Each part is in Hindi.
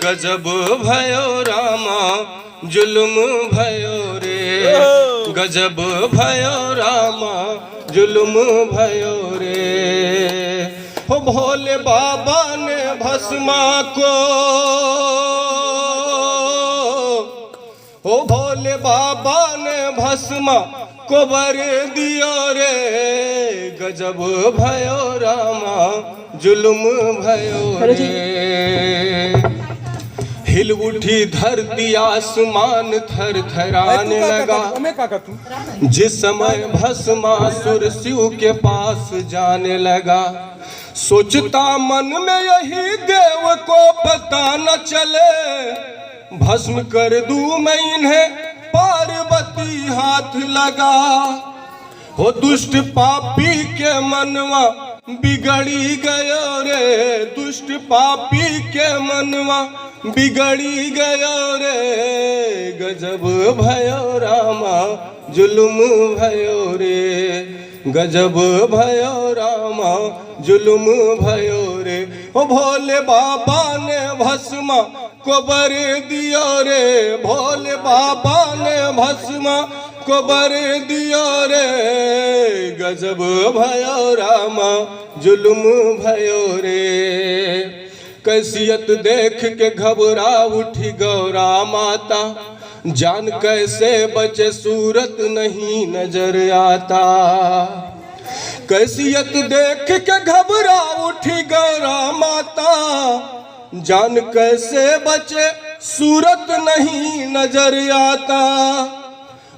गजब भयो रामा जुलुम भयो रे, गजब भयो रामा जुलुम भयो रे। हो भोले बाबा ने भस्मा को, हो भोले बाबा ने भस्मा को बर दियो रे, गजब भयो रामा जुलुम भयो रे। हिल उठी धरती आसमान थर थराने लगा, जिस समय भस्मासुर शिव के पास जाने लगा। सोचता मन में यही देव को पता न चले, भस्म कर दूं मैं इन्हें पार्वती हाथ लगा। हो दुष्ट पापी के मनवा बिगड़ी गयो रे, दुष्ट पापी के मनवा बिगड़ी गयो रे, गजब भयो रामा जुलुम भयो रे, गजब भयो रामा जुलुम भयो रे। ओ भोले बाबा ने भस्मा को बर दियो रे, भोले बाबा ने भस्मा को बर दियो रे, गजब भयो रामा जुलुम भयो रे। कैसियत देख के घबरा उठी गौरा माता, जान कैसे बचे सूरत नहीं नजर आता। कैसियत देख के घबरा उठी गौरा माता, जान कैसे बचे सूरत नहीं नजर आता।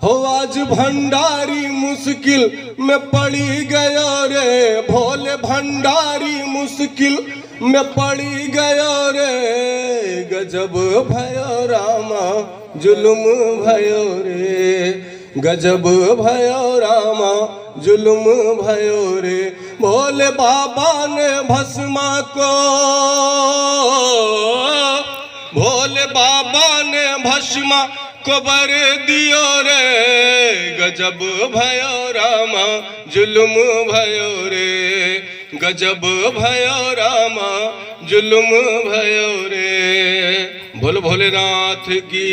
हो आज भंडारी मुश्किल में पड़ी गयो रे, भोले भंडारी मुश्किल में पड़ी गयो रे, गजब भयो रामा जुलुम भयो रे, गजब भयो रामा जुलुम भयो रे। भोले बाबा ने भस्मा को, भोले बाबा ने भस्मा को बर दियो रे, गजब भयो रामा जुलुम भयो रे, गजब भयो रामा जुलुम भयो रे। भोले भोलेनाथ की